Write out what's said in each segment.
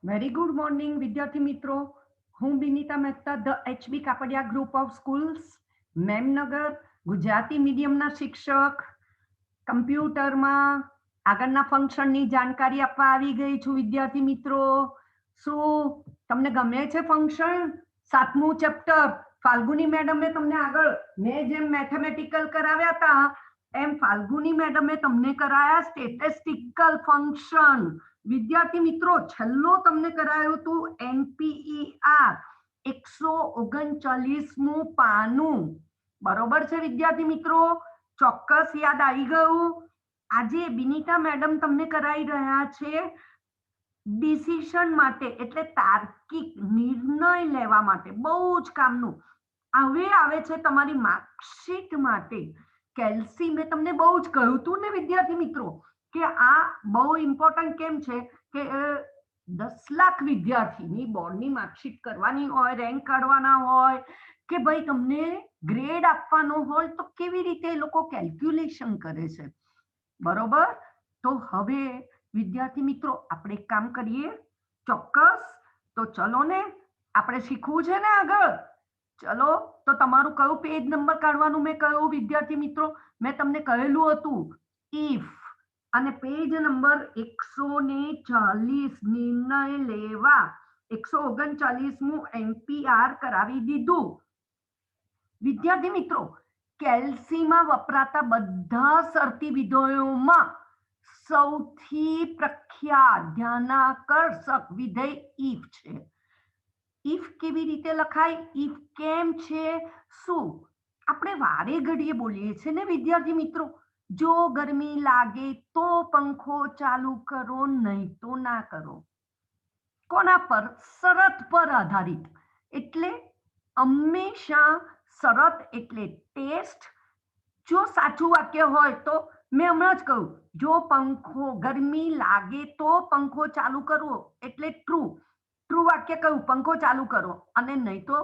Very good morning વિદ્યાર્થી મિત્રો. હું Binita Mehta, the HB Kapadia group of schools, Memnagar, Gujarati મીડિયમના શિક્ષક. કમ્પ્યુટરમાં આગળના ફંક્શનની જાણકારી આપવા આવી ગઈ છું વિદ્યાર્થી મિત્રો. શું તમને ગમે છે ફંક્શન? સાતમું ચેપ્ટર ફાલ્ગુની મેડમે તમને આગળ મેં જેમ મેથેમેટિકલ કરાવ્યા હતા એમ ફાલ્ગુની મેડમે તમને કરાયા સ્ટેટિસ્ટિકલ ફંક્શન. વિદ્યાર્થી મિત્રો, છેલ્લો તમને કરાયું હતું NPER 139મું પાનું. બરોબર છે વિદ્યાર્થી મિત્રો? ચોક્કસ યાદ આવી ગયું. આજે બિનિતા મેડમ તમને કરાવી રહ્યા છે ડિસિઝન માટે, એટલે તાર્કિક નિર્ણય લેવા માટે. બહુ જ કામનું. હવે આવે છે તમારી માર્કશીટ માટે કેલ્સી. મેં તમને બહુ જ કહ્યું હતું ને વિદ્યાર્થી મિત્રો કે આ બહુ ઇમ્પોર્ટન્ટ કેમ છે કે 10 લાખ વિદ્યાર્થીની બોર્ડની માર્કશીટ કરવાની હોય, રેન્ક કાઢવાના હોય કે ભાઈ તમને ગ્રેડ આપવાનો હોય તો કેવી રીતે એ લોકો કેલ્ક્યુલેશન કરે છે. બરોબર? તો હવે વિદ્યાર્થી મિત્રો આપણે એક કામ કરીએ. ચોક્કસ. તો ચલો ને, આપણે શીખવું છે ને આગળ. ચલો, તો તમારું કયું પેજ નંબર કાઢવાનું મેં કહ્યું વિદ્યાર્થી મિત્રો? મેં તમને કહેલું હતું ઇફ, અને પેજ નંબર 140 નિર્ણય લેવા 139મું NPR કરાવી દીધું. વિદ્યાર્થી મિત્રો, કેલ્સીમાં વપરાતા બધા શરતી વિધેયોમાં સૌથી પ્રખ્યાત ધ્યાનાકર્ષક વિધેય ઇફ છે. ઇફ કેવી રીતે લખાય? ઇફ કેમ છે? શું આપણે વારે ઘડીએ બોલીએ છીએ ને વિદ્યાર્થી મિત્રો, જો ગરમી લાગે તો પંખો ચાલુ કરો, નહીં તો ના કરો. કોના પર? શરત પર આધારિત. એટલે હંમેશા શરત એટલે ટેસ્ટ. જો સાચું વાક્ય હોય તો મેં હમણાં જ કહ્યું, જો પંખો ગરમી લાગે તો પંખો ચાલુ કરવો એટલે ટ્રુ. ટ્રુ વાક્ય કયું? પંખો ચાલુ કરો. અને નહીં તો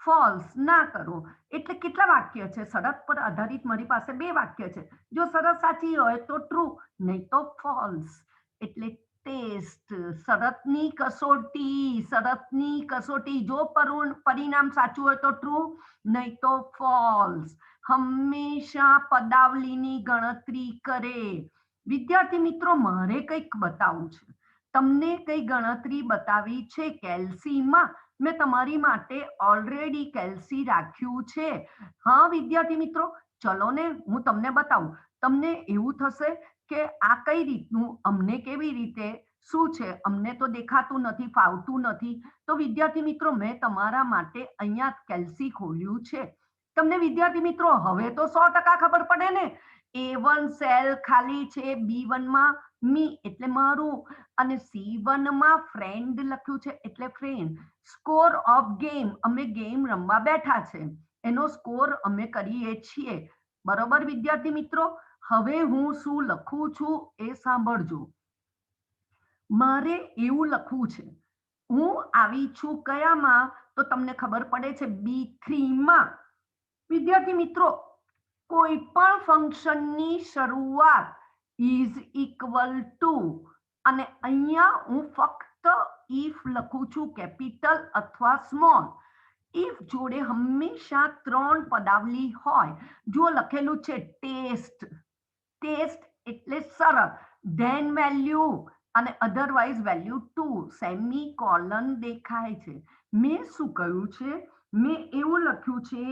ફોલ્સ, ના કરો. એટલે કેટલા વાક્ય છે? શરત પર આધારિત મારી પાસે 2 વાક્ય છે. જો શરત સાચી હોય તો ટ્રુ, નહીં તો ફોલ્સ. એટલે ટેસ્ટ, શરતની કસોટી. શરતની કસોટી. જો પરિણામ સાચું હોય તો ટ્રુ, નહીં તો ફોલ્સ. હંમેશા પદાવલીની ગણતરી કરે. વિદ્યાર્થી મિત્રો, મારે કંઈક બતાવવું છે. તમને કઈ ગણતરી બતાવી છે કેલ્સીમાં? મેં તમારી માટે ઓલરેડી કેલ્સી રાખ્યું છે. હા વિદ્યાર્થી મિત્રો, ચલો ને હું તમને બતાવું. તમને એવું થશે કે આ કઈ રીતનું, અમને કેવી રીતે, શું છે? અમને તો દેખાતું નથી, ફાવતું નથી. તો વિદ્યાર્થી મિત્રો, મેં તમારા માટે અહીંયા કેલ્સી ખોલ્યું છે. તમને વિદ્યાર્થી મિત્રો હવે તો 100% ખબર પડે ને. A1 સેલ ખાલી છે, B1 માં મી એટલે મારું, અને C1 માં ફ્રેન્ડ લખ્યું છે એટલે ફ્રેન્ડ. સ્કોર ઓફ ગેમ, અમે ગેમ રમવા બેઠા છે, એનો સ્કોર અમે કરીએ છીએ. બરોબર વિદ્યાર્થી મિત્રો? હવે હું શું લખું છું એ સાંભળજો. મારે એવું લખવું છે, હું આવી છું કયામાં? તો તમને ખબર પડે છે B3 માં. વિદ્યાર્થી મિત્રો, કોઈ પણ ફંક્શનની શરૂઆત ઇઝ ઇક્વલ ટુ, અને અહીંયા હું ફક્ત ઇફ લખું છું, કેપિટલ અથવા સ્મોલ. ઇફ જોડે હંમેશા 3 પદાવલી હોય. જો લખેલું છે ટેસ્ટ. ટેસ્ટ એટલે શરત, ધેન વેલ્યુ, અને અધરવાઇઝ વેલ્યુ 2. સેમી કોલન દેખાય છે. મેં શું કહ્યું છે? મેં એવું લખ્યું છે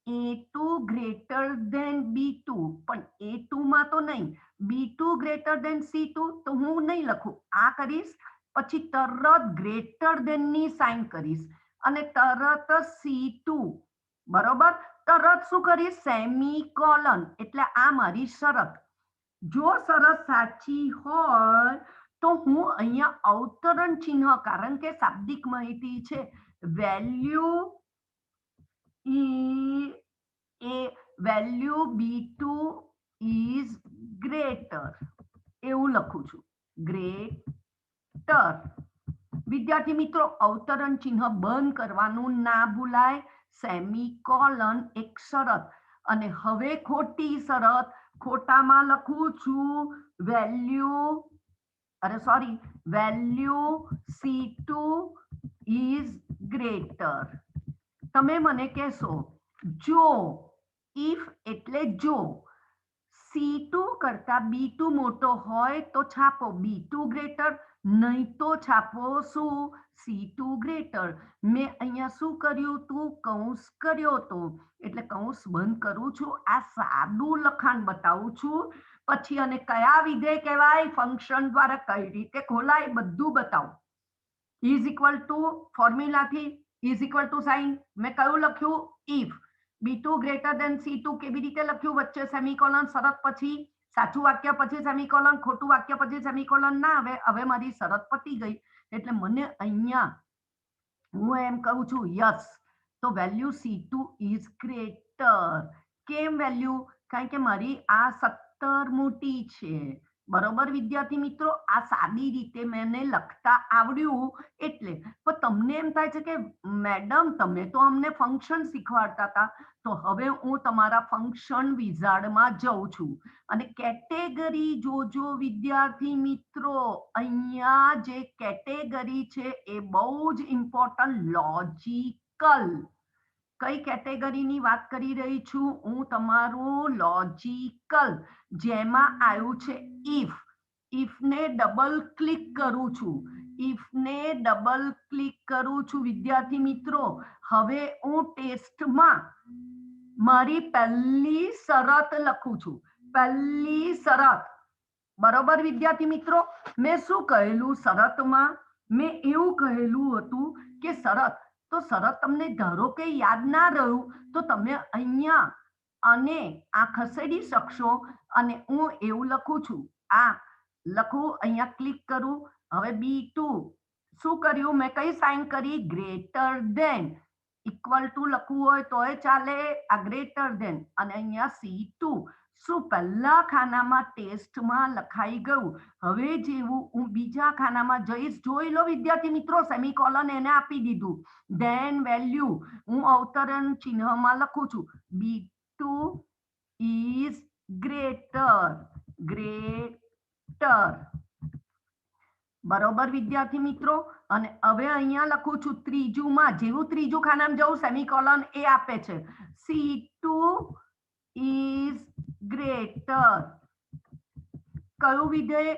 A2 ગ્રેટર ધેન B2, પણ A2 માં તો નહીં. B2 ગ્રેટર ધેન C2 તો હું નહીં લખું, આ કરીશ, પછી તરત ગ્રેટર ધેન ની સાઇન કરીશ, અને તરત C2. બરોબર? તરત શું કરીશ? Semi colon. એટલે આ મારી શરત. જો શરત સાચી હોય તો હું અહીંયા અવતરણ ચિહ્ન, કારણ કે શાબ્દિક માહિતી છે, value value B2 is greater એવું લખું છું. ગ્રેટર. વિદ્યાર્થી મિત્રો, અવતરણ ચિહ્ન બંધ કરવાનું ના ભૂલાય. સેમીકોલન એક શરત. અને હવે ખોટી શરત. ખોટામાં લખું છું વેલ્યુ અરે sorry, value C2 is greater. તમે મને કહેશો જો, ઇફ એટલે જો C2 કરતા B2 મોટો હોય તો છાપો B2 ગ્રેટર, નહીં તો છાપો શું? C2 greater. મેં અહીંયા શું કર્યું તું? કૌંસ કર્યો તો, એટલે કૌંસ બંધ કરું છું. આ સાદું લખાણ બતાવું છું. પછી અને કયા વિધેય કહેવાય, ફંક્શન દ્વારા કઈ રીતે ખોલાય, બધું બતાવું. ઇઝ ઇક્વલ ટુ ફોર્મ્યુલાથી ઇઝ ઇક્વલ ટુ સાઇન મેં કયું લખ્યું? If. B2 greater than C2 કેવી રીતે લખ્યું? વચ્ચે સેમિકોલન, શરત પછી સાચું વાક્ય પછી સેમિકોલન, ખોટું વાક્ય પછી સેમિકોલન ના આવે. હવે મારી શરત પતી ગઈ, એટલે મને અહીંયા હું એમ કહું છું યસ, તો વેલ્યુ C2 ઇઝ ગ્રેટર. કેમ વેલ્યુ? કારણ કે મારી આ 17 મોટી છે. બરોબર વિદ્યાર્થી મિત્રો, આ સાદી રીતે મને લખતા આવડ્યું. એટલે પણ તમને એમ થાય છે કે મેડમ તમે તો અમને ફંક્શન શીખવાડતા હતા, તો હવે હું તમારા ફંક્શન વિઝાર્ડમાં જઉં છું. અને કેટેગરી જોજો વિદ્યાર્થી મિત્રો, અહીંયા જે કેટેગરી છે એ બહુ જ ઇમ્પોર્ટન્ટ, લોજિકલ. કઈ કેટેગરીની વાત કરી રહી છું હું? તમારું લોજિકલ, જેમાં આવ્યું છે ઇફ. ઇફને ડબલ ક્લિક કરું છું. ઇફને ડબલ ક્લિક કરું છું વિદ્યાર્થી મિત્રો. હવે હું ટેસ્ટમાં મારી પહેલી શરત લખું છું. પહેલી શરત. બરોબર વિદ્યાર્થી મિત્રો, મેં શું કહેલું શરતમાં? મેં એવું કહેલું હતું કે શરત, તો શરત તમને ધારો કે યાદ ના રહ્યું તો તમે અહીંયા અને આ ખસેડી શકશો. અને હું એવું લખું છું, આ લખું, અહીંયા ક્લિક કરું. હવે B2 શું કર્યું મેં? કઈ સાઇન કરી? Greater than. ઇક્વલ ટુ લખવું હોય તોય ચાલે, આ ગ્રેટર દેન. અને અહીંયા C2 શું પહેલા ખાનામાં ટેસ્ટમાં લખાઈ ગયું. હવે જેવું હું બીજા ખાનામાં જઈશ, જોઈ લો વિદ્યાર્થી મિત્રો, સેમિકોલન એને આપી દીધું. ધેન વેલ્યુ હું અવતરણ ચિહ્નમાં લખું છું, B2 ઇઝ ગ્રેટર. ગ્રેટર. બરોબર વિદ્યાર્થી મિત્રો. અને હવે અહીંયા લખું છું ત્રીજુંમાં, જેવું ત્રીજું ખાનામાં જવું સેમિકોલન એ આપે છે, C2 ઇઝ ગ્રેટર. કયું વિધેય?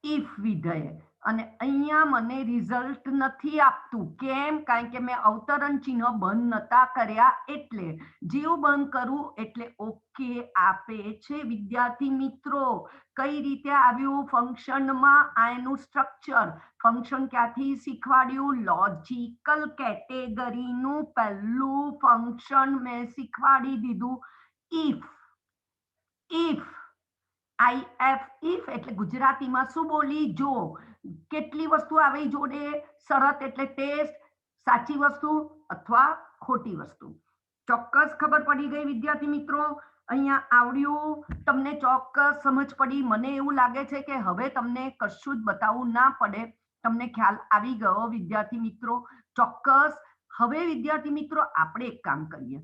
ઇફ વિધેય. અને અહીંયા મને રિઝલ્ટ નથી આપતું. કેમ? કારણ કે મેં અવતરણ ચિહ્ન બંધ નતા કર્યા. એટલે જેવું બંધ કરું એટલે ઓકે આપે છે વિદ્યાર્થી મિત્રો. કઈ રીતે આવ્યું ફંક્શનમાં? આ એનું સ્ટ્રક્ચર. ફંક્શન ક્યાંથી શીખવાડ્યું? લોજિકલ કેટેગરીનું પહેલું ફંક્શન મેં શીખવાડી દીધું, ઇફ. ઇફ IF, ઇફ એટલે ગુજરાતીમાં શું બોલી? જો. કેટલી વસ્તુ આવી જોડે? શરત એટલે ટેસ્ટ, સાચી વસ્તુ અથવા ખોટી વસ્તુ. ચોક્કસ ખબર પડી ગઈ વિદ્યાર્થી મિત્રો? અહીંયા આવડ્યું તમને? ચોક્કસ સમજ પડી? મને એવું લાગે છે કે હવે તમને કશું જ બતાવવું ના પડે, તમને ખ્યાલ આવી ગયો વિદ્યાર્થી મિત્રો. ચોક્કસ. હવે વિદ્યાર્થી મિત્રો આપણે એક કામ કરીએ,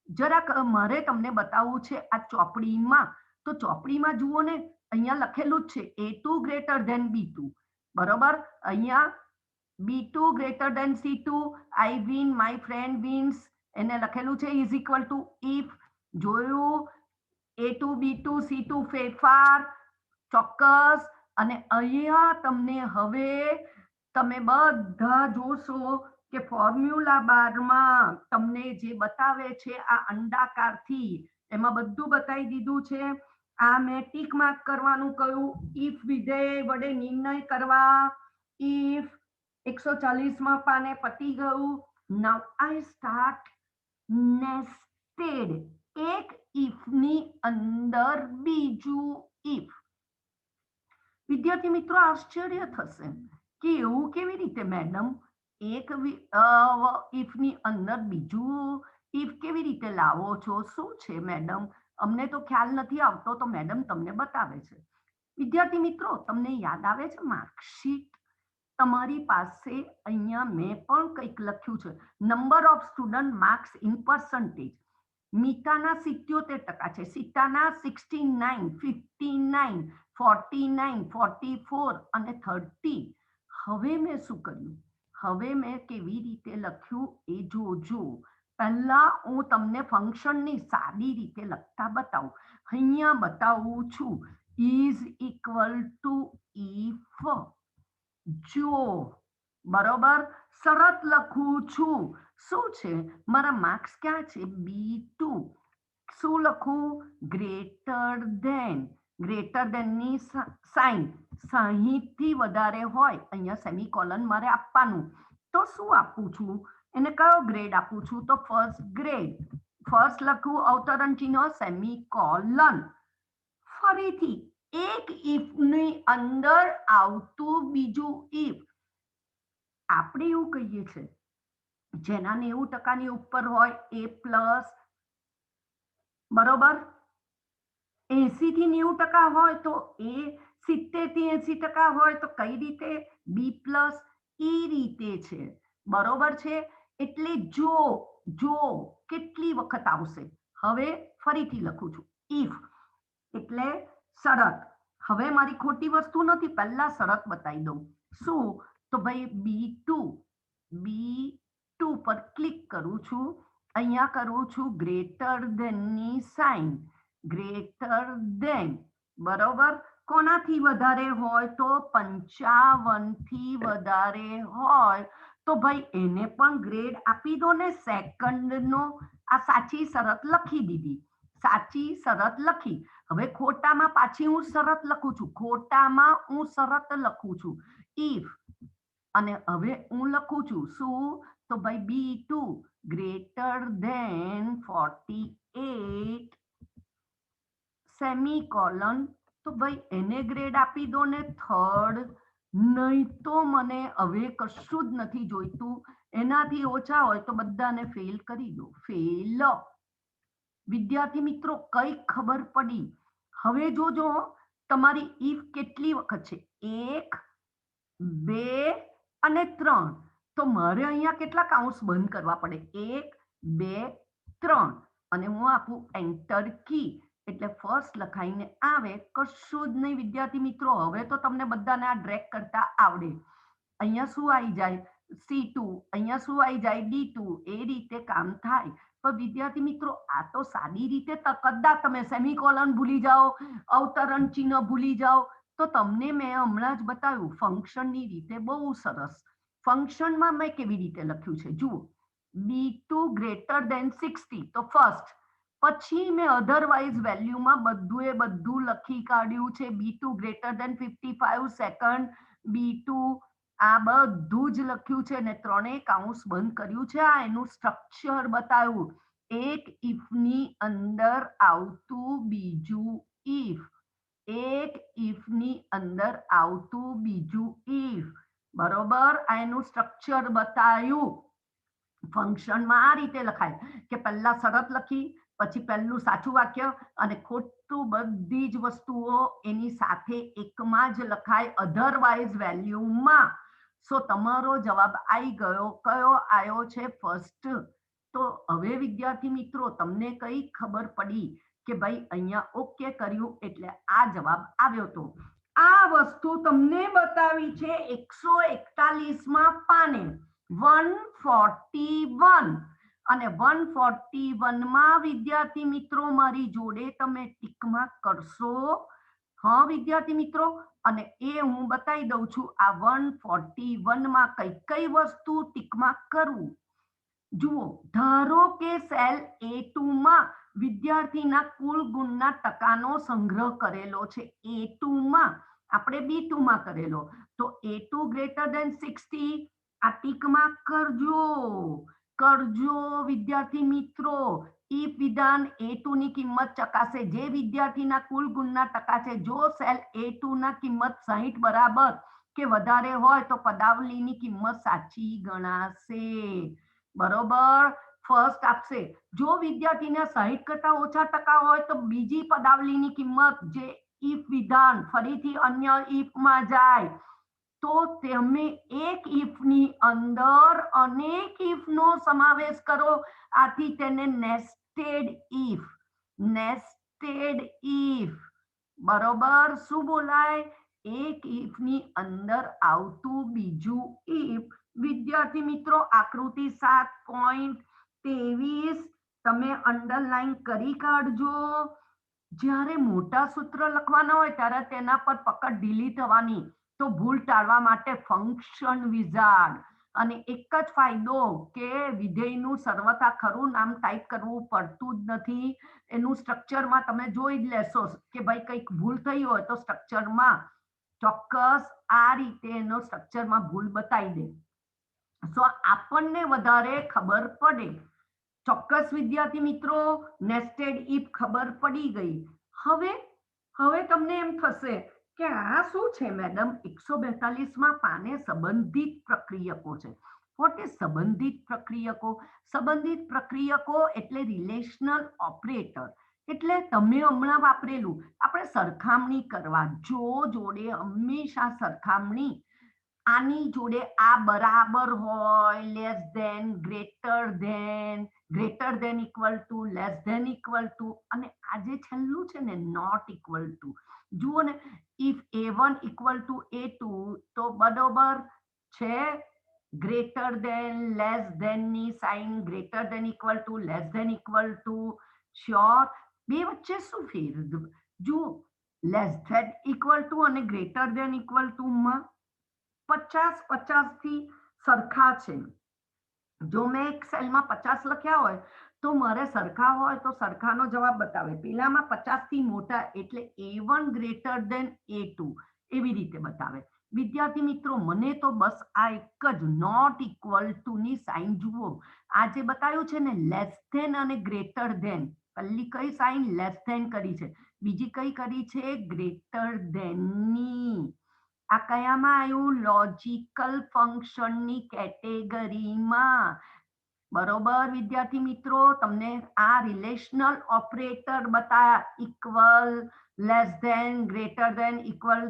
જરાક મારે તમને બતાવવું છે આ ચોપડીમાં. તો ચોપડીમાં જુઓ ને, અહીંયા લખેલું જ છે A2 ગ્રેટર ધેન B2. બરોબર? અહીંયા B2 greater than C2, I win, my friend wins, એને લખેલું છે ઇઝ ઇક્વલ ટુ ઇફ. જોયું? A2 B2 C2 ફેરફાર. ચોક્કસ. અને અહીંયા તમને હવે તમે બધા જોશો કે ફોર્મ્યુલા બારમાં તમને જે બતાવે છે આ અંડાકારથી, એમાં બધું બતાવી દીધું છે. આ મેં ટીક માર્ક કરવાનું કહ્યું, ઇફ વિધેય વડે નિર્ણય કરવા. ઇફ 140માં પાને પતી ગયું. નાઉ આઈ સ્ટાર્ટ નેસ્ટેડ. એક ઇફ ની અંદર બીજું ઇફ. વિદ્યાર્થી મિત્રો આશ્ચર્ય થશે કે એવું કેવી રીતે મેડમ? એક ઇફ ની અંદર બીજું ઇફ કેવી રીતે લાવો છો? શું છે મેડમ? અમને તો ખ્યાલ નથી આવતો, તો મેડમ તમને બતાવે છે. વિદ્યાર્થી મિત્રો તમને યાદ આવે છે માર્કશીટ? તમારી પાસે અહીંયા મેં પણ કંઈક લખ્યું છે, number of student marks in percentage. મીતાના 77% છે, સીતાના 69, 59, 49, 44 અને 30. હવે મેં શું કર્યું? હવે મેં કેવી રીતે લખ્યું એ જોજો. પહેલા હું તમને ફંક્શનની સાદી રીતે લખતા બતાવું. અહીંયા બતાવું છું. Is equal two if. જો બરોબર શરત લખું છું. શું છે? મારા માર્ક્સ ક્યાં છે? B2. શું લખું? ગ્રેટર ધેન ની સાઇન 60 થી વધારે હોય, અહીંયા સેમિકોલન મારે આપવાનું. તો શું આપું છું? એને કયો ગ્રેડ આપું છું? તો ફર્સ્ટ ગ્રેડ. ફર્સ્ટ લખું અવતરણ ચિહ્ન સેમિકોલન. ફરીથી એક ઇફ ની અંદર આવતું બીજું ઇફ. આપણે એવું કહીએ છીએ જેના 90% ની ઉપર હોય એ પ્લસ, બરોબર. 80 થી 90% હોય તો એ, 70 થી 80% હોય તો કઈ રીતે? બી પ્લસ. એ રીતે છે, બરોબર છે. એટલે જો કેટલી વખત આવશે? હવે ફરીથી લખું છું ઇફ એટલે શરત. હવે મારી ખોટી વસ્તુ નથી, પહેલા શરત બતાવી દઉં. શું? તો ભાઈ B2 પર ક્લિક કરું છું. અહીંયા કરું છું ગ્રેટર ધેન ની સાઇન. ગ્રેટર ધેન, બરોબર. કોનાથી વધારે હોય? તો 55 થી વધારે હોય તો ભાઈ એને પણ ગ્રેડ આપી દો ને. સેકન્ડનો આ સાચી શરત લખી દીધી. સાચી શરત લખી. હવે ખોટામાં પાછી હું શરત લખું છું. ખોટામાં હું શરત લખું છું ઇફ. અને હવે હું લખું છું શું? તો ભાઈ B2 ગ્રેટર ધેન 48 સેમિકોલન. તો ભાઈ એને ગ્રેડ આપી દો ને થર્ડ. નહીં તો મને હવે કશું જ નથી જોઈતું. એનાથી ઓછા હોય તો બધાને ફેલ કરી દો. ફેલ. વિદ્યાર્થી મિત્રો કઈ ખબર પડી? હવે જોજો તમારી ઇફ કેટલી વખત છે? 1, 2 અને 3. તો મારે અહીંયા કેટલા કાઉન્ટ્સ બંધ કરવા પડે? 1, 2, 3. અને હું આપું એન્ટર કી એટલે ફર્સ્ટ લખાઈને આવે. કશું જ નહીં વિદ્યાર્થી મિત્રો. હવે તો તમને બધાને આ ડ્રેગ કરતા આવડે. અહીંયા શું આવી જાય? C2. અહીંયા શું આવી જાય? D2. એ રીતે કામ થાય. તો વિદ્યાર્થી મિત્રો આ તો સાદી રીતે કદાચ તમે સેમિકોલન ભૂલી જાઓ, અવતરણ ચિહ્ન ભૂલી જાઓ, તો તમને મેં હમણાં જ બતાવ્યું ફંક્શનની રીતે. બહુ સરસ. ફંક્શનમાં મેં કેવી રીતે લખ્યું છે જુઓ. B2 ગ્રેટર ધેન 60 તો ફર્સ્ટ. પછી મેં અધરવાઇઝ વેલ્યુમાં બધું લખી કાઢ્યું છે. B2 greater than 55 second. B2 આ બધું જ લખ્યું છે ને ત્રણેય કાઉન્સ બંધ કર્યું છે. આ એનું સ્ટ્રક્ચર બતાવ્યું. એક ઇફની અંદર આવતું બીજું ઇફ. એક ઇફની અંદર આવતું બીજું ઇફ, બરોબર. આ એનું સ્ટ્રક્ચર બતાવ્યું. ફંક્શનમાં આ રીતે લખાય કે પહેલા શરત લખી, પછી પહેલું સાચું વાક્ય અને ખોટું બધી જ વસ્તુઓ એની સાથે એકમાં જ લખાય અધરવાઇઝ વેલ્યુમાં. સો તમારો જવાબ આવી ગયો. કયો આવ્યો છે? ફર્સ્ટ. તો હવે વિદ્યાર્થી મિત્રો તમને કઈ ખબર પડી કે ભાઈ અહીંયા ઓકે કર્યું એટલે આ જવાબ આવ્યો તો. આ વસ્તુ તમને બતાવી છે 141માં પાને 141. અને 141માં વિદ્યાર્થી મિત્રો મારી જોડે તમે ટીક માર્ક કરશો. હા વિદ્યાર્થી મિત્રો. અને એ હું બતાવી દઉં છું આ 141માં કઈ વસ્તુ ટીક માર્ક કરવું. જુઓ, ધારો કે સેલ A2માં વિદ્યાર્થીના કુલ ગુણના ટકાનો સંગ્રહ કરેલો છે. A2માં આપણે B2માં કરેલો. તો A2 ગ્રેટર ધેન 60 આ ટીક માર્ક કરજો વિદ્યાર્થી મિત્રો. ઇફ વિધાન A2 ની કિંમત ચકાસે જે વિદ્યાર્થીના કુલ ગુણના ટકા છે. જો સેલ A2 ના કિંમત 60 બરાબર કે વધારે હોય તો પદાવલીની કિંમત સાચી ગણાશે. બરોબર. ફર્સ્ટ આપશે. જો વિદ્યાર્થીને 60 કરતા ઓછા ટકા હોય તો બીજી પદાવલીની કિંમત જે ઇફ વિધાન ફરીથી અન્ય ઇફમાં જાય તો તમે એક ઇફની અંદર અનેક ઇફનો સમાવેશ કરો. આથી તેને નેસ્ટેડ ઇફ બરોબર શું બોલાય? એક if ની અંદર આવતું બીજું if. વિદ્યાર્થી મિત્રો આકૃતિ 7.23 તમે અંડરલાઈન કરી કાઢજો. જ્યારે મોટા સૂત્ર લખવાના હોય ત્યારે તેના પર પકડ ઢીલી થવાની. તો ભૂલ ટાળવા માટે ફંક્શન વિઝાર્ડ અને એક જ ફાયદો કે વિધેયનું સર્વથા ખરું નામ ટાઈપ કરવું પડતું જ નથી. એનું સ્ટ્રક્ચરમાં તમે જોઈ જ લેશો કે ભાઈ કંઈક ભૂલ થઈ હોય તો સ્ટ્રક્ચરમાં ચોક્કસ આ રીતે એનો સ્ટ્રક્ચરમાં ભૂલ બતાવી દે. સો આપણને વધારે ખબર પડે. ચોક્કસ વિદ્યાર્થી મિત્રો નેસ્ટેડ ઇફ ખબર પડી ગઈ. હવે તમને એમ થશે કે આ શું છે મેડમ? 142માં પાને સંબંધિત પ્રક્રિયકો છે. વોટ ઇઝ સંબંધિત પ્રક્રિયકો? સંબંધિત પ્રક્રિયકો એટલે રિલેશનલ ઓપરેટર. એટલે તમે હમણાં વાપરેલું આપણે સરખામણી કરવા. જો જોડે હંમેશા સરખામણી આની જોડે આ બરાબર હોય, less than, greater than equal to, less than equal to, અને આ જે છેલ્લું છે ને નોટ ઇક્વલ ટુ. જુઓ ને, if A1 equal to A2 તો બરોબર છે. ગ્રેટર ધેન, લેસ ધેન ની sign greater than equal to, less than equal to. Sure? બે વચ્ચે શું ફેર? જુઓ, લેસ ધેન ઇક્વલ ટુ અને ગ્રેટર ધેન ઇક્વલ ટુ માં 50-50 થી સરખા છે. જો મેં એક સેલમાં 50 લખ્યા હોય તો મારે સરખા હોય તો સરખાનો જવાબ બતાવે. પેલામાં 50 થી મોટા એટલે A1 ગ્રેટર ધેન A2 એવી રીતે બતાવે. વિદ્યાર્થી મિત્રો મને તો બસ આ એક જ નોટ ઇક્વલ ટુ ની સાઇન જુઓ. આ જે બતાવ્યું છે ને લેસ ધેન અને ગ્રેટર ધેન, પહેલી કઈ સાઇન લેસ ધેન કરી છે, બીજી કઈ કરી છે ગ્રેટર ધેનની. આ કયામાં આવ્યું? લોજિકલ ફંક્શનની કેટેગરીમાં. બરોબર વિદ્યાર્થી મિત્રો, તમને આ રિલેશનલ ઓપરેટર બતાવ્યા. Equal, less than, greater than, equal,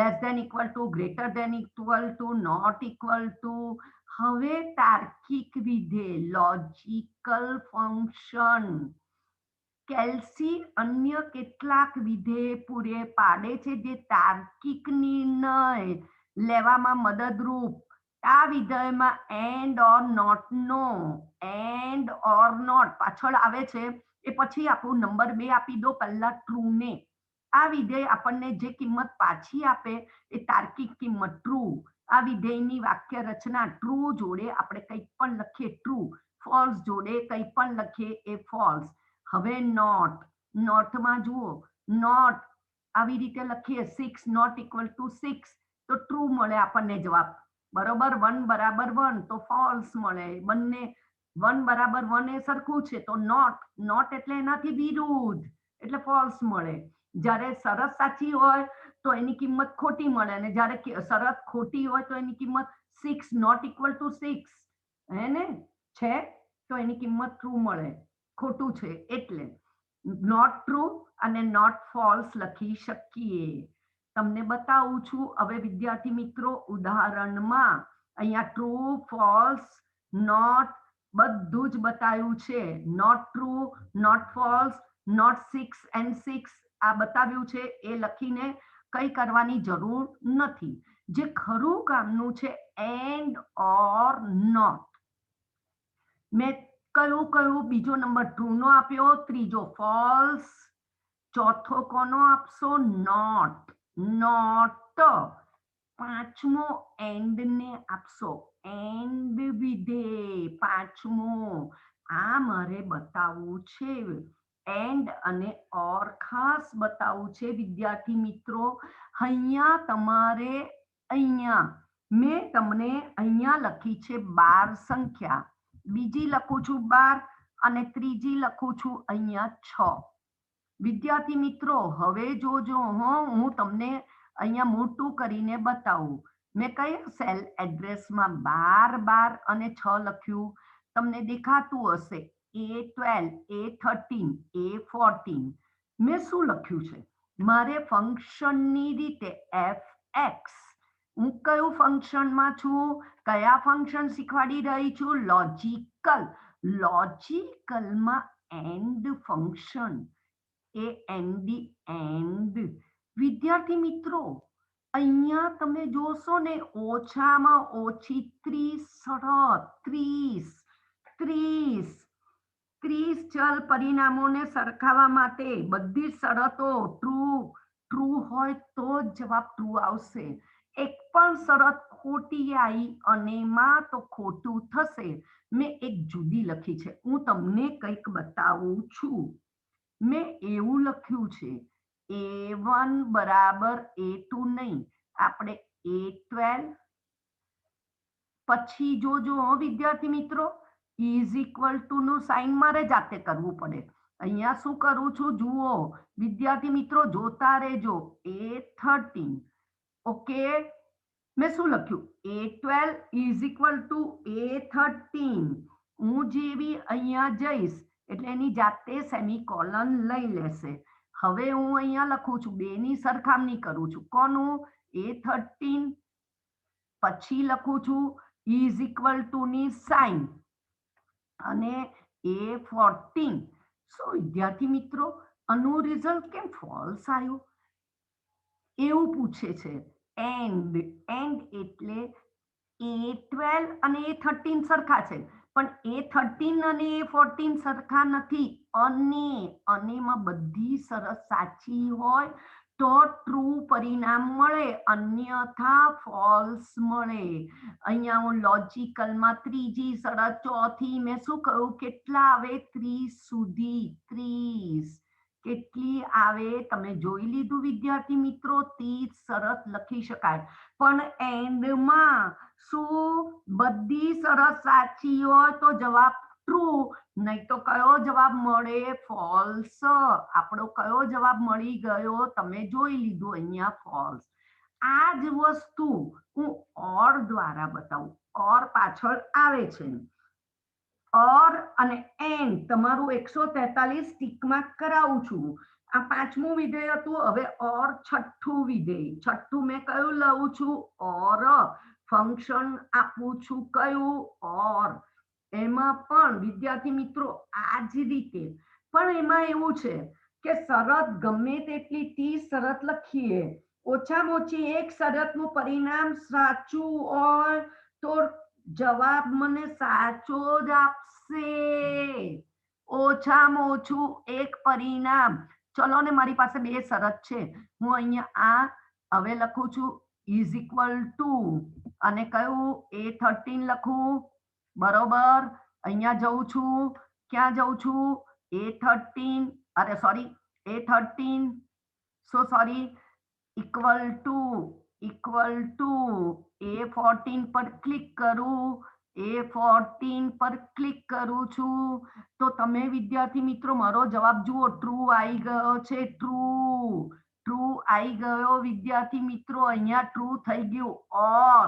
less than equal to, greater than equal to, not equal to. હવે તાર્કિક વિધેય, લોજિકલ ફંક્શન કેલ્સી અન્ય કેટલાક વિધેય પૂરે પાડે છે જે તાર્કિક નિર્ણય લેવામાં મદદરૂપ. આ વિધેયમાં એન્ડ ઓર નોટ નો એન્ડ ઓર નોટ પાછળ આવે છે એ પછી આપણું નંબર 2 આપી દો પહેલા ટ્રુ ને. આ વિધેય આપણને જે કિંમત પાછી આપે એ તાર્કિક કિંમત ટ્રુ. આ વિધેયની વાક્ય રચના ટ્રુ જોડે આપણે કંઈ પણ લખીએ ટ્રુ, ફોલ્સ જોડે કંઈ પણ લખીએ એ ફોલ્સ. હવે નોટમાં જુઓ, નોટ આવી રીતે લખીએ 6 નોટ ઇક્વલ ટુ 6 તો ટ્રુ મળે આપણને જવાબ. બરોબર, 1 બરાબર 1 તો ફોલ્સ મળે. બંને 1 બરાબર 1 એ સરખું છે તો નોટ એટલે એનાથી વિરુદ્ધ એટલે ફોલ્સ મળે. જ્યારે શરત સાચી હોય તો એની કિંમત ખોટી મળે અને જ્યારે શરત ખોટી હોય તો એની કિંમત 6 નોટ ઇક્વલ ટુ 6 હે ને છે તો એની કિંમત ટ્રુ મળે. ખોટું છે એટલે નોટ ટ્રુ અને નોટ ફોલ્સ લખી શકીએ. તમને બતાવું છું હવે વિદ્યાર્થી મિત્રો ઉદાહરણમાં. અહીંયા ટ્રુ, ફોલ્સ, નોટ બધું જ બતાવ્યું છે. Not true, not false, not 6 and 6 આ બતાવ્યું છે. એ લખીને કંઈ કરવાની જરૂર નથી. જે ખરું કામનું છે એન્ડ ઓર નોટ. મેં કયું બીજો નંબર ટ્રુ નો આપ્યો, ત્રીજો ફોલ્સ, ચોથો કોનો આપશો? નોટ. પાંચમો એન્ડ ને આપશો, એન્ડ વિધેય પાંચમો. આ મારે બતાવવું છે. એન્ડ અને ઓર ખાસ બતાવવું છે વિદ્યાર્થી મિત્રો. અહીંયા મેં તમને અહીંયા લખી છે 12 સંખ્યા, બીજી લખું છું 12 અને ત્રીજી લખું છું અહીંયા 6. વિદ્યાર્થી મિત્રો હવે જોજો હું તમને અહીંયા મોટું કરીને બતાવું. મેં કયા સેલ એડ્રેસમાં 12 અને 6 લખ્યું તમને દેખાતું હશે. A12, A13, A14. મેં શું લખ્યું છે? મારે ફંક્શનની રીતે fx. હું કયું ફંક્શનમાં છું? કયા ફંક્શન શીખવાડી રહી છું? લોજિકલમાં એન્ડ ફંક્શન. AND and. વિદ્યાર્થી મિત્રો, અહીંયા તમે જોશો ને ઓછામાં ઓછી 30 શરત, 30 ચલ પરિણામોને સરખાવવા માટે બધી શરતો ટ્રુ હોય તો જ જવાબ ટ્રુ આવશે. એક પણ શરત ખોટી આવી અને માં તો ખોટું થશે. મેં એક જુદી લખી છે, હું તમને કંઈક બતાવું છું. મેં એવું લખ્યું છે A1 બરાબર A2 નહીં, આપણે A12 પછી જોજો વિદ્યાર્થી મિત્રો, ઇઝ ઇક્વલ ટુ નું સાઇન મારે જાતે કરવું પડે. અહીંયા શું કરું છું જુઓ વિદ્યાર્થી મિત્રો, જોતા રહેજો. A13 ઓકે, મેં શું લખ્યું A12 is equal two A13. હું જેવી અહીંયા જઈશ એટલે એની જાતે સેમિકોલન લઈ લેશે. હવે હું અહીંયા લખું છું, બેની સરખામણી કરું છું. કોનું? A13 પછી લખું છું ઇઝ ઇક્વલ ટુ ની સાઇન અને A14. સો વિદ્યાર્થી મિત્રો, આનું રિઝલ્ટ કેમ ફોલ્સ આવ્યું એવું પૂછે છે. એન્ડ એટલે A12 અને A13 સરખા છે, પણ A13 અને A14 સરખા નથી. અનેમાં બધી શરત સાચી હોય તો ટ્રુ પરિણામ મળે, અન્યથા ફોલ્સ મળે. અહીંયા હું લોજિકલમાં ત્રીજી શરત, ચોથી, મેં શું કહ્યું કેટલા આવે 30 સુધી. 30 કેટલી આવે તમે જોઈ લીધું વિદ્યાર્થી મિત્રો, 30 શરત લખી શકાય. પણ એન્ડમાં શું બધી શરત સાચી હોય તો જવાબ ટ્રુ, નહીં તો કયો જવાબ મળે? ફોલ્સ. આપણો કયો જવાબ મળી ગયો તમે જોઈ લીધું અહીંયા, ફોલ્સ. આ જ વસ્તુ હું ઓર દ્વારા બતાવું. ઓર પાછળ આવે છે. ઓર અને એન્ડ તમારું 143 ટીક માર્ક કરાવું છું. આ પાંચમું વિધેય હતું, હવે ઓર છઠ્ઠું વિધેય. છઠ્ઠું મેં કયું લઉં છું? ઓર. ફંક્શન આપું છું કયું? ઓર. એમાં પણ વિદ્યાર્થી મિત્રો આ જ રીતે, પણ એમાં એવું છે કે શરત ગમે તેટલી 30 શરત લખીએ, ઓછામાં ઓછી એક શરતનું પરિણામ સાચું હોય તો જવાબ મને સાચો જ આપશે. ઓછામાં ઓછું એક પરિણામ. ચલો ને, મારી પાસે બે શરત છે, હું અહીંયા આ હવે લખું છું ઇઝ ઇક્વલ ટુ અને કયું A13 લખું. બરોબર, અહીંયા જઉં છું, ક્યાં જઉં છું? A13 ઇક્વલ ટુ A14 પર ક્લિક કરું. A14 પર ક્લિક કરું છું તો તમે વિદ્યાર્થી મિત્રો મારો જવાબ જુઓ, ટ્રુ આવી ગયો છે. ટ્રુ આવી ગયો વિદ્યાર્થી મિત્રો, અહીંયા ટ્રુ થઈ ગયું. ઓર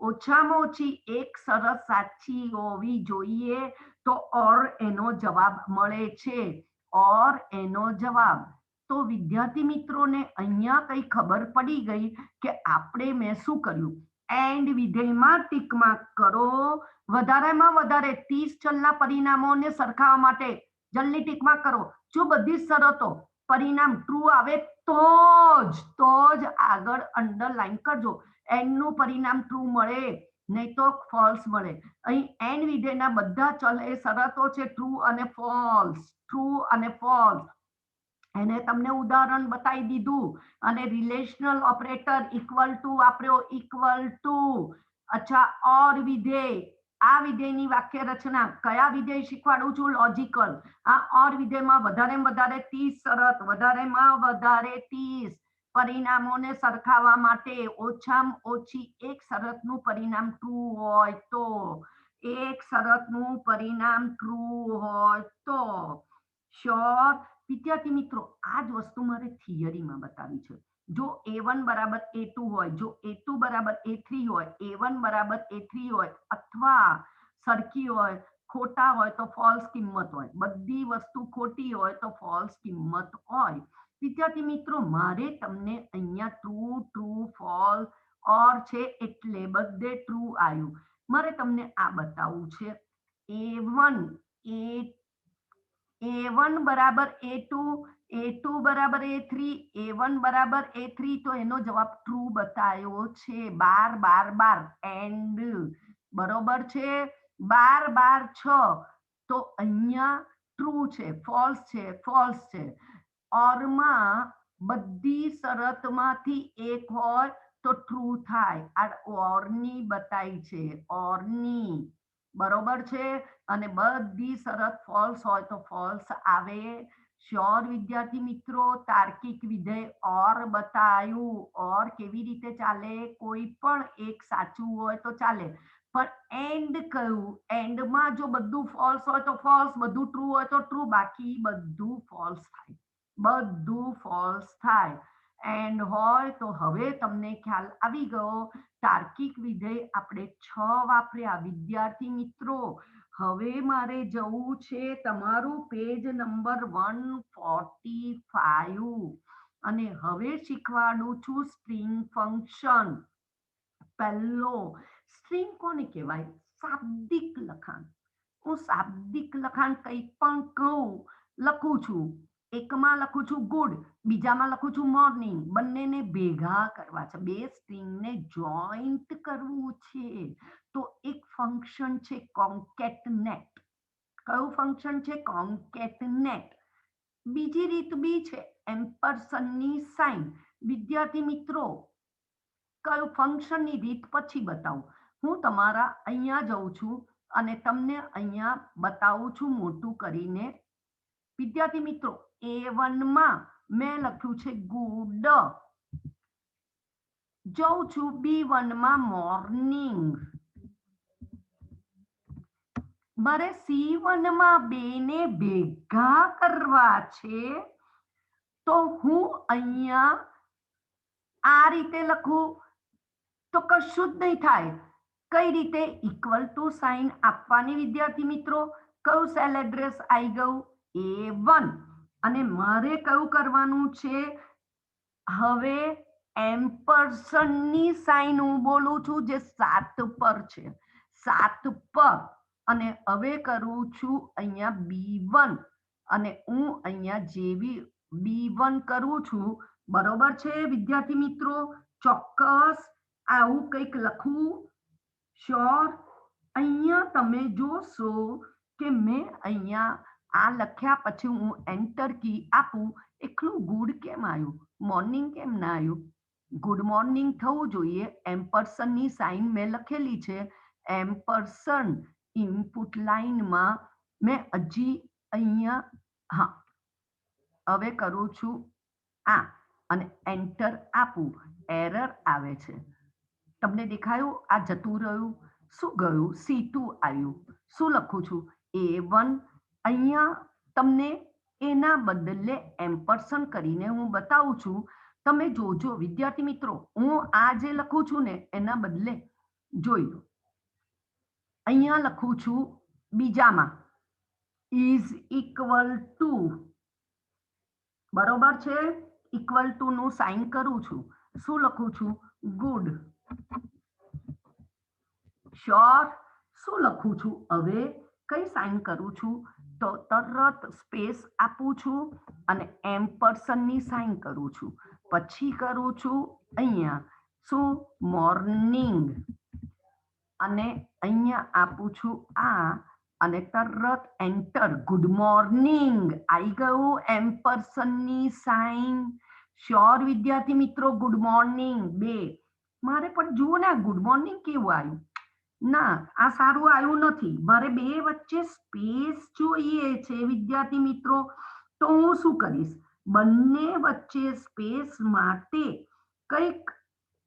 ઓછામાં ઓછી એક શરત સાચી હોવી જોઈએ તો ઓર એનો જવાબ મળે છે. ઓર એનો જવાબ. તો વિદ્યાર્થી મિત્રોને અહીંયા કઈ ખબર પડી ગઈ કે આપણે મેં શું કર્યું? એન્ડ વિધેયમાં ટીક માર્ક કરો. વધારેમાં વધારે 30 ચલના પરિણામોને સરખાવવા માટે જલ્દી ટીક માર્ક કરો. જો બધી શરતો પરિણામ ટ્રુ આવે તો જ આગળ અંડરલાઈન કરજો. એન્ડ નું પરિણામ ટ્રુ મળે, નહીં તો ફોલ્સ મળે. અહીં એન્ડ વિધેયના બધા ચલ એ શરતો છે ટ્રુ અને ફોલ્સ. એને તમને ઉદાહરણ બતાવી દીધું અને રિલેશનલ ઓપરેટર ઇક્વલ ટુ વાપર્યો, ઇક્વલ ટુ. અચ્છા, ઓર વિધેય. આ વિધેયની વાક્ય રચના કયા વિધેય શીખવાડું છું? લોજિકલ. આ ઓર વિધેયમાં વધારેમાં વધારે 30 શરત, વધારેમાં વધારે 30 પરિણામોને સરખાવવા માટે ઓછામાં ઓછી એક શરતનું પરિણામ ટ્રુ હોય તો, એક શરતનું પરિણામ ટ્રુ હોય તો. શ્યોર વિદ્યાર્થી મિત્રો, આ જ વસ્તુ મારે થિયરીમાં બતાવી છે. જો A1 બરાબર A2 હોય, જો A2 બરાબર A3 હોય, A1 બરાબર A3 હોય અથવા સરખી હોય, ખોટા હોય તો ફોલ્સ કિંમત હોય, બધી વસ્તુ ખોટી હોય તો ફોલ્સ કિંમત હોય. વિદ્યાર્થી મિત્રો, મારે તમને અહીંયા ટ્રુ, ફોલ્સ, ઓર છે એટલે બધે ટ્રુ આવ્યું. મારે તમને આ બતાવવું છે. A1 બરાબર A2, A2 બરાબર A3, A1 બરાબર A3, તો એનો જવાબ ટ્રુ બતાવ્યો છે. 12 12 12 એન્ડ બરોબર છે. 12 12 6, તો અહીંયા ટ્રુ છે, ફોલ્સ છે, ફોલ્સ છે. ઓરમાં બધી શરતમાંથી એક હોય તો ટ્રુ થાય. આ ઓરની બતાઈ છે, ઓરની બરોબર છે. અને બધી શરત ફોલ્સ હોય તો ફોલ્સ આવે. શ્યોર વિદ્યાર્થી મિત્રો, તાર્કિક વિધેય ઓર બતાવ્યું. ઓર કેવી રીતે ચાલે? કોઈ પણ એક સાચું હોય તો ચાલે, પણ એન્ડ કયું? એન્ડમાં જો બધું ફોલ્સ હોય તો ફોલ્સ, બધું ટ્રુ હોય તો ટ્રુ, બાકી બધું ફોલ્સ થાય, બધું ફોલ્સ થાય. એન્ડ હોય તો હવે તમને ખ્યાલ આવી ગયો. તાર્કિક વિધેય આપણે 6 વાપર્યા. વિદ્યાર્થી મિત્રો, હવે મારે જવું છે તમારું પેજ નંબર 145 અને હવે શીખવાડું છું સ્ટ્રિંગ ફંક્શન. પહેલો, સ્ટ્રિંગ કોને કહેવાય? શાબ્દિક લખાણ. હું શાબ્દિક લખાણ કંઈ પણ કહું, લખું છું. એકમાં લખું છું ગુડ, બીજામાં લખું છું મોર્નિંગ. બંનેને ભેગા કરવા છે, બે સ્ટ્રિંગને જોઈન્ટ કરવું છે. તો એક ફંક્શન છે કોન્કેટનેટ. કયું ફંક્શન છે? કોન્કેટનેટ. બીજી રીત બી છે, એમ્પરસનની સાઇન. વિદ્યાર્થી મિત્રો, કયું ફંક્શનની રીત પછી બતાવું. હું તમારા અહીંયા જઉં છું અને તમને અહીંયા બતાવું છું મોટું કરીને. વિદ્યાર્થી મિત્રો, A1 માં મેં લખ્યું છે ગુડ. જઉં છું B1 માં મોર્નિંગ. મારે C1 માં બેને ભેગા કરવા છે, તો હું અહીંયા આ રીતે લખું તો કશું જ નહીં થાય. કઈ રીતે? ઇક્વલ ટુ સાઇન આપવાની. વિદ્યાર્થી મિત્રો, કયું સેલ એડ્રેસ આવી ગયું? A1. અને મારે કયું કરવાનું છે? હવે એમ્પરસનની સાઇન હું બોલું છું, જે 7 પર છે, 7 પર. અને હવે કરું છું અહીંયા B1, અને હું અહીંયા જેવી B1 કરું છું, બરોબર છે વિદ્યાર્થી મિત્રો? ચોક્કસ આવું કંઈક લખવું. શ્યોર. અહીંયા તમે જોશો કે મેં અહીંયા આ લખ્યા પછી હું એન્ટર કી આપું, એકલું ગુડ કેમ આવ્યું? મોર્નિંગ કેમ ના આવ્યું? ગુડ મોર્નિંગ થવું જોઈએ. એમ્પરસનની સાઇન મેં લખેલી છે. એમ્પરસન ઇનપુટ લાઈનમાં મેં હજી અહીંયા, હા, હવે કરું છું આ અને એન્ટર આપું, એરર આવે છે. તમને દેખાયું? આ જતું રહ્યું. શું ગયું? C2 આવ્યું. શું લખું છું? A1. અહીંયા તમને એના બદલે એમ્પરસન કરીને હું બતાવું છું. તમે જોજો વિદ્યાર્થી મિત્રો, હું આ જે લખું છું ને એના બદલે જોઈ લો. અહીંયા લખું છું બીજામાં ઇઝ ઇક્વલ ટુ, બરોબર છે? ઇક્વલ ટુ નું સાઇન કરું છું. શું લખું છું? ગુડ. શ્યોર. શું લખું છું? હવે કઈ સાઇન કરું છું? તો તરત સ્પેસ આપું છું અને એમ્પરસનની સાઇન કરું છું. પછી કરું છું અહીંયા શું? મોર્નિંગ. અને અહીંયા આપું છું આ અને તરત એન્ટર. ગુડ મોર્નિંગ આવી ગયું. એમ્પરસનની સાઇન. શ્યોર વિદ્યાર્થી મિત્રો? Good morning 2. મારે પણ જુઓ ને ગુડ મોર્નિંગ કેવું આવ્યું? ના, આ સારું આવ્યું નથી. મારે બે વચ્ચે સ્પેસ જોઈએ છે વિદ્યાર્થી મિત્રો. તો હું શું કરીશ? બંને વચ્ચે સ્પેસ માટે કંઈક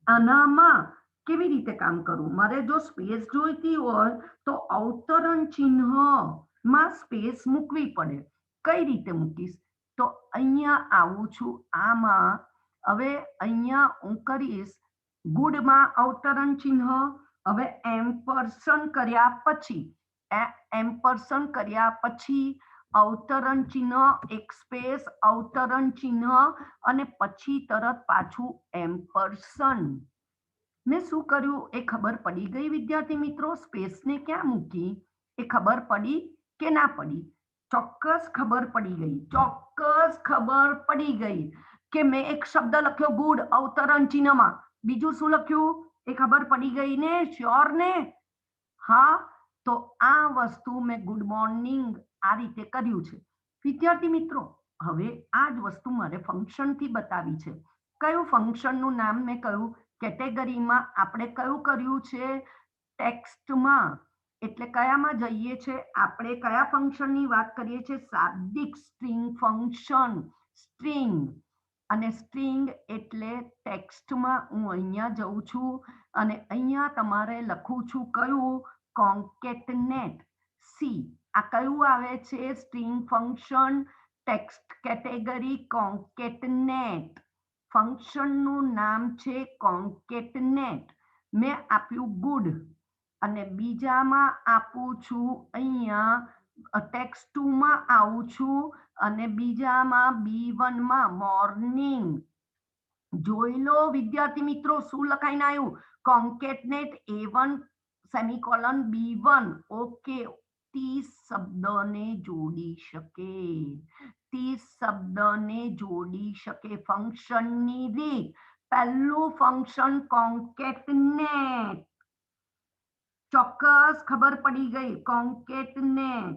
આનામાં કેવી રીતે કામ કરું? મારે જો સ્પેસ જોઈતી હોય તો અવતરણ ચિહ્નમાં સ્પેસ મૂકવી પડે. કઈ રીતે મૂકીશ? તો અહીંયા આવું છું આમાં. હવે અહીંયા હું કરીશ ગુડમાં અવતરણ ચિહ્ન. હવે એમ્પરસન કર્યા પછી અવતરણ ચિહ્ન, એક સ્પેસ, અવતરણ ચિહ્ન અને પછી તરત પાછું એમ્પરસન. મેં શું કર્યું એ ખબર પડી ગઈ વિદ્યાર્થી મિત્રો? સ્પેસને ક્યાં મૂકી એ ખબર પડી કે ના પડી? ચોક્કસ ખબર પડી ગઈ, ચોક્કસ ખબર પડી ગઈ કે મેં એક શબ્દ લખ્યો ગુડ અવતરણ ચિહ્નમાં, બીજું શું લખ્યું એ ખબર પડી ગઈ ને? શ્યોર ને? હા, તો આ વસ્તુ મેં ગુડ મોર્નિંગ આ રીતે કર્યું છે. વિદ્યાર્થી મિત્રો, હવે આ જ વસ્તુ મારે ફંક્શનથી બતાવી છે. કયું ફંક્શનનું નામ મેં કહ્યું? કેટેગરીમાં આપણે કયું કર્યું છે? ટેક્સ્ટમાં. એટલે કયામાં જઈએ છે આપણે? કયા ફંક્શનની વાત કરીએ છીએ? શાબ્દિક સ્ટ્રિંગ ફંક્શન. સ્ટ્રિંગ અને સ્ટ્રિંગ એટલે ટેક્સ્ટમાં હું અહીંયા જઉં છું અને અહીંયા તમારે લખું છું કયું? કોન્કેટનેટ. સી આ કયું આવે છે? String function. Text category concatenate. ફંક્શનનું નામ છે કોન્કેટનેટ. મેં આપ્યું ગુડ અને બીજામાં આપું છું અહીંયા ટેક્સ્ટ 2 માં આવું છું અને બીજામાં B1 માં મોર્નિંગ. જોઈ લો વિદ્યાર્થી મિત્રો શું લખાઈને આવ્યું? કોન્કેટનેટ A1 સેમિકોલન B1. ઓકે, 30 શબ્દને જોડી શકે, 30 શબ્દને જોડી શકે. ફંક્શનની રીત. પહેલું ફંક્શન કોન્કેટનેટ. ચોક્કસ ખબર પડી ગઈ, કોન્કેટનેટ.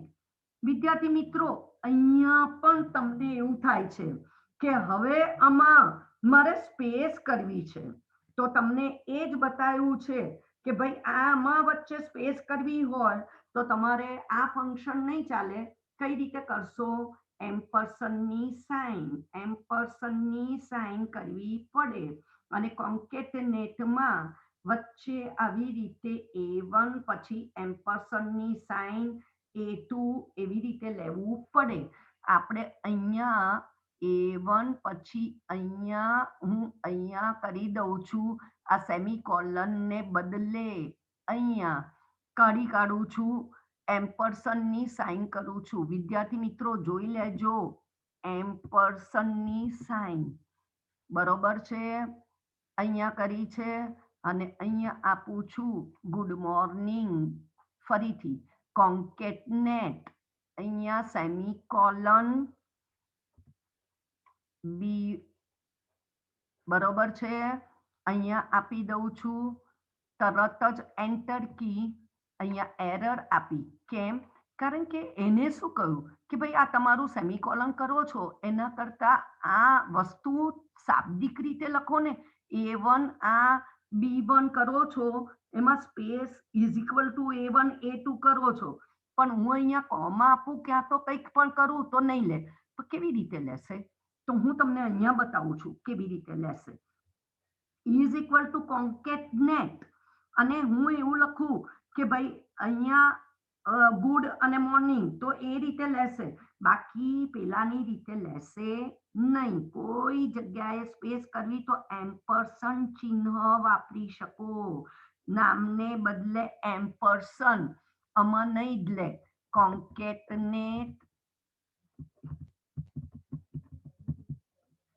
વિદ્યાર્થી મિત્રો, અહીંયા પણ તમને એવું થાય છે કે હવે આમાં મારે સ્પેસ કરવી છે, તો તમને એ જ બતાવ્યું છે કે ભાઈ આમાં વચ્ચે સ્પેસ કરવી હોય તો તમારે આ ફંક્શન નહીં ચાલે. કઈ રીતે કરશો? એમ્પરસનની સાઇન, એમ્પરસનની સાઇન કરવી પડે અને કોન્કેટનેટમાં વચ્ચે આવી રીતે A1 પછી એમ્પરસનની સાઇન A2 એવી રીતે લેવું પડે. આપણે અહીંયા A1 પછી અહીંયા હું અહીંયા કરી દઉં છું, આ સેમિકોલનને બદલે અહીંયા કાઢું છું, એમ્પરસનની સાઇન કરું છું. વિદ્યાર્થી મિત્રો જોઈ લેજો, એમ્પરસનની સાઇન બરોબર છે. અહીંયા કરી છે અને અહીંયા આપું છું ગુડ મોર્નિંગ. ફરીથી કોન્કેટનેટ, અહીંયા સેમિકોલન બી બરોબર છે. અહીંયા આપી દઉં છું, તરત જ એન્ટર કી. અહીંયા એરર આપી. કેમ? કારણ કે એને શું કહ્યું કે ભાઈ આ તમારું સેમિકોલન કરો છો એના કરતા આ વસ્તુ શાબ્દિક રીતે લખો ને. A1 આ B1 કરો છો એમાં space is equal two A1 A2 કરો છો, પણ હું અહીંયા કોમા આપું ક્યાં તો કંઈક પણ કરું તો નહીં લે. તો કેવી રીતે લેશે? તો હું તમને અહીંયા બતાવું છું કેવી રીતે લેશે. ઇઝ ઇક્વલ ટુ કોન્કેટનેટ અને હું એવું લખું કે ભાઈ અહીંયા ગુડ અને મોર્નિંગ, તો એ રીતે લેશે. બાકી પેલાની રીતે લેશે નહીં. કોઈ જગ્યાએ સ્પેસ કરવી તો એમ્પરસન ચિહ્ન વાપરી શકો. નામને બદલે એમ્પરસન. આમાં નહીં જ લે. કોન્કેટનેટ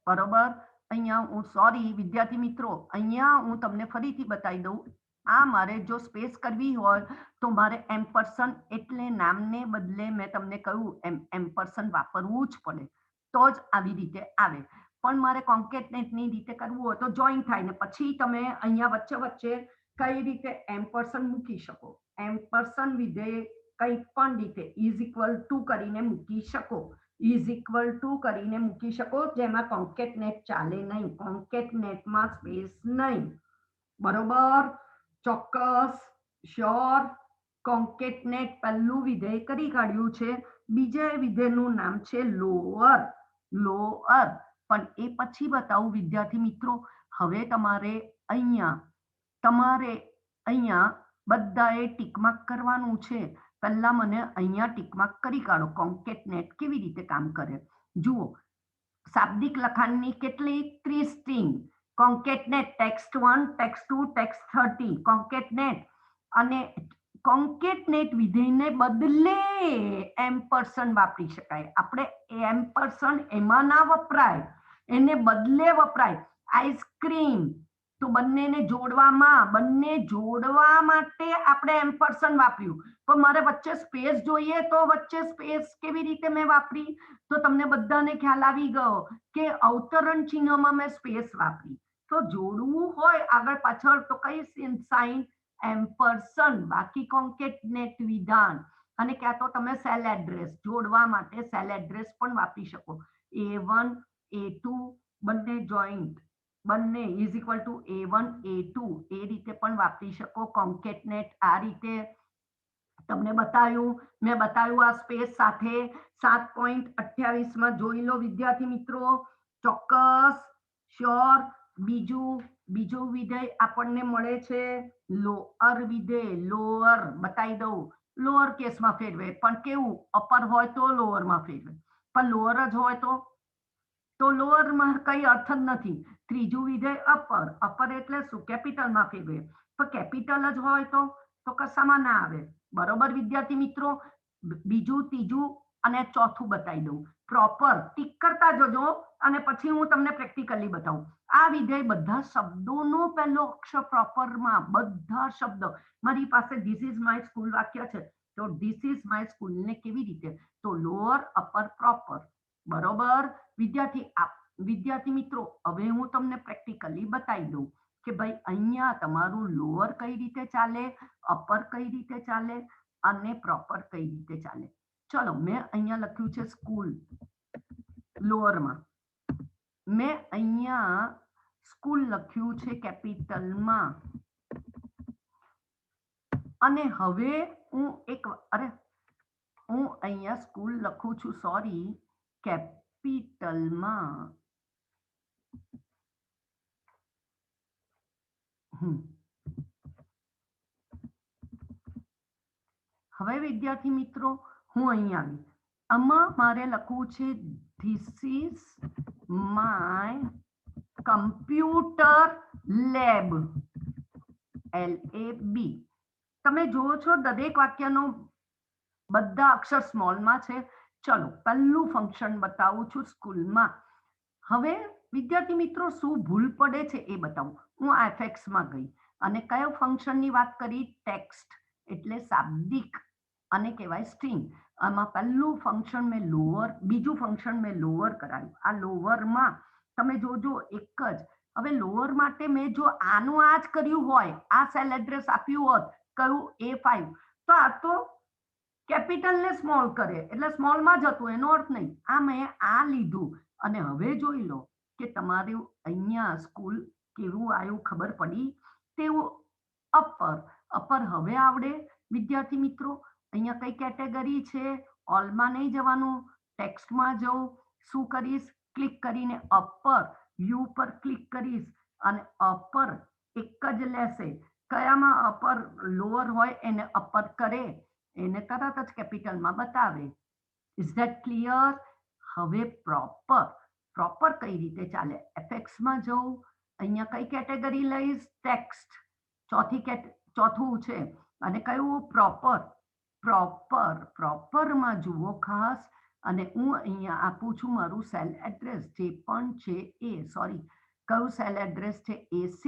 બરોબર. અહીંયા હું સોરી વિદ્યાર્થી મિત્રો, અહીંયા હું તમને ફરીથી બતાવી દઉં. આ મારે જો સ્પેસ કરવી હોય તો મારે એમ્પરસન એટલે નામને બદલે મેં તમને કહ્યું એમ એમ્પરસન વાપરવું જ પડે, તો જ આવી રીતે આવે. પણ મારે કોન્કેટનેટની રીતે કરવું હોય તો જોઈન થાય ને પછી તમે અહીંયા વચ્ચે વચ્ચે કઈ રીતે એમ્પરસન મૂકી શકો. એમ્પરસન વિધેય કંઈ પણ રીતે ઇઝ ઇક્વલ ટુ કરીને મૂકી શકો. ઇઝ ઇક્વલ ટુ કરીને મૂકી શકો, જેમાં કોન્કેટનેટ ચાલે નહીં. કોન્કેટનેટમાં સ્પેસ નહીં. બરોબર? ચોક્કસ? શ્યોર? કોન્કેટનેટ પહેલું વિધેય કરી કાઢ્યું છે. બીજા વિધેયનું નામ છે લોઅર. લોઅર પણ એ પછી બતાવું વિદ્યાર્થી મિત્રો. હવે તમારે અહીંયા બધાએ ટિકમાર્ક કરવાનું છે. પહેલા મને અહીંયા ટિકમાર્ક કરી કાઢો. કોન્કેટનેટ કેવી રીતે કામ કરે જુઓ. શાબ્દિક લખાણની કેટલી? 30 string. Concatenate text 1, text 2, text 30. Concatenate અને કોન્કેટનેટ વિધેયને બદલે એમ્પરસન વાપરી શકાય. આપણે એમ્પરસન એમાં ના વપરાય, એને બદલે વપરાય. આઈસ્ક્રીમ તો બંને જોડવા માટે આપણે એમ્પરસન વાપર્યું, પણ મારે વચ્ચે સ્પેસ જોઈએ તો વચ્ચે સ્પેસ કેવી રીતે મેં વાપરી? તો તમને બધાને ખ્યાલ આવી ગયો કે અવતરણ ચિહ્નમાં મેં સ્પેસ વાપરી. તો જોડવું હોય આગળ પાછળ તો કઈ સાઇન? એમ્પરસન. બાકી કોન્કેટનેટ વિધાન અને ક્યાં તો તમે સેલ એડ્રેસ જોડવા માટે સેલ એડ્રેસ પણ વાપરી શકો. A1 A2 બંને જોઈન્ટ બંને is equal two A1 A2 એ રીતે પણ વાપરી શકો. કોન્કેટનેટ આ રીતે તમને બતાવ્યું, મેં બતાવ્યું આ સ્પેસ સાથે. 7.28 માં જોઈ લો વિદ્યાર્થી મિત્રો. ચોક્કસ, શ્યોર. બીજું વિધેય આપણને મળે છે લોઅર વિધેય. લોઅર બતાવી દઉં, લોઅર કેસમાં ફેરવે, પણ કેવું? અપર હોય તો લોઅરમાં ફેરવે, પણ લોઅર જ હોય તો લોઅરમાં કઈ અર્થ જ નથી. ત્રીજું વિધેય અપર એટલે શું? કેપિટલમાં ફેરવે, પણ કેપિટલ જ હોય તો કશામાં ના આવે. બરોબર વિદ્યાર્થી મિત્રો. બીજું, ત્રીજું અને ચોથું બતાવી દઉં. પ્રોપર ટીક કરતા જજો અને પછી હું તમને પ્રેક્ટિકલી બતાવું. આ વિધેય બધા શબ્દોનો પહેલો અક્ષર પ્રોપરમાં, બધા શબ્દ. મારી પાસે ધીસ ઇઝ માય સ્કૂલ વાક્ય છે, તો ધીસ ઇઝ માય સ્કૂલ ને કેવી રીતે? તો લોઅર, અપર, પ્રોપર. બરોબર વિદ્યાર્થી મિત્રો. હવે હું તમને પ્રેક્ટિકલી બતાવી દઉં કે ભાઈ અહીંયા તમારું લોઅર કઈ રીતે ચાલે, અપર કઈ રીતે ચાલે અને પ્રોપર કઈ રીતે ચાલે. ચલો, મેં અહીંયા લખ્યું છે સ્કૂલ લોઅરમાં, મેં અહીંયા સ્કૂલ લખ્યું છે કેપિટલમાં, અને હવે હું અહીંયા સ્કૂલ લખું છું, સોરી, કેપિટલમાં. હવે વિદ્યાર્થી મિત્રો હું અહીંયા આવી, આમાં મારે લખવું છે this is my computer lab, LAB. તમે જુઓ છો દરેક વાક્યનો બધા અક્ષર સ્મોલમાં છે. ચલો, પહેલું ફંક્શન બતાવું છું સ્કૂલમાં. હવે વિદ્યાર્થી મિત્રો શું ભૂલ પડે છે એ બતાવું. હું fxમાં ગઈ અને કયો ફંક્શનની વાત કરી? ટેક્સ્ટ એટલે શાબ્દિક અને કહેવાય સ્ટ્રિંગ. આમાં પહેલું ફંક્શન મેં લોઅર, બીજું ફંક્શન મેં લોઅર કરાયું. આ લોઅરમાં તમે જોજો એક જ. હવે લોઅર માટે મેં જો આનું આ જ કર્યું હોય, આ સેલ એડ્રેસ આપ્યું હોત, કયું? A5, તો આ તો કેપિટલને સ્મોલ કરે એટલે સ્મોલમાં જ હતું, એનો અર્થ નહીં. આ મેં આ લીધું અને હવે જોઈ લો કે તમારું અહીંયા સ્કૂલ કેવું આવ્યું, ખબર પડી? તેવું અપર હવે આવડે વિદ્યાર્થી મિત્રો. અહીંયા કઈ કેટેગરી છે? ઓલમાં નહીં જવાનું, ટેક્સ્ટમાં જવું. શું કરીશ? ક્લિક કરીને અપર, યુ પર ક્લિક કરીશ અને અપર એક જ લેશે. કયામાં અપર? લોઅર હોય એને અપર કરે, એને તરત જ કેપિટલમાં બતાવે. Is that clear? હવે પ્રોપર કઈ રીતે ચાલે? fxમાં જવું, અહીંયા કઈ કેટેગરી લઈશ? ટેક્સ્ટ. ચોથું છે અને કયું? પ્રોપરમાં જુઓ ખાસ. અને હું અહીંયા આપું છું મારું સેલ એડ્રેસ જે પણ છે એ, સોરી, કયું સેલ એડ્રેસ છે? A6.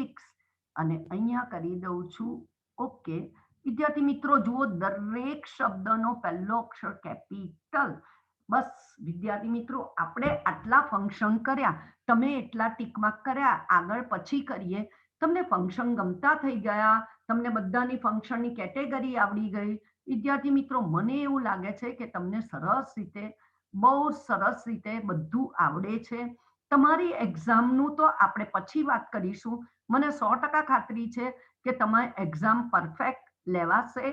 અને અહીંયા કરી દઉં છું ઓકે. વિદ્યાર્થી મિત્રો જુઓ, દરેક શબ્દનો પહેલો અક્ષર કેપિટલ. બસ વિદ્યાર્થી મિત્રો, આપણે આટલા ફંક્શન કર્યા, તમે એટલા ટીક માર્ક કર્યા. આગળ પછી કરીએ. તમને ફંક્શન ગમતા થઈ ગયા? તમને બધાની ફંક્શનની કેટેગરી આવડી ગઈ? વિદ્યાર્થી મિત્રો, મને એવું લાગે છે કે તમને બહુ સરસ રીતે બધું આવડે છે. તમારી એક્ઝામનું તો આપણે પછી વાત કરીશું. મને 100% ખાતરી છે કે તમારી એક્ઝામ પરફેક્ટ લેવાશે.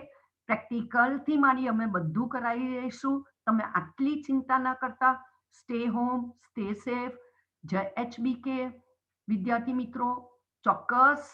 પ્રેક્ટિકલથી મારી અમે બધું કરાવી રહીશું. તમે આટલી ચિંતા ના કરતા. Stay home, stay safe. જય HBK. વિદ્યાર્થી મિત્રો, ચોક્કસ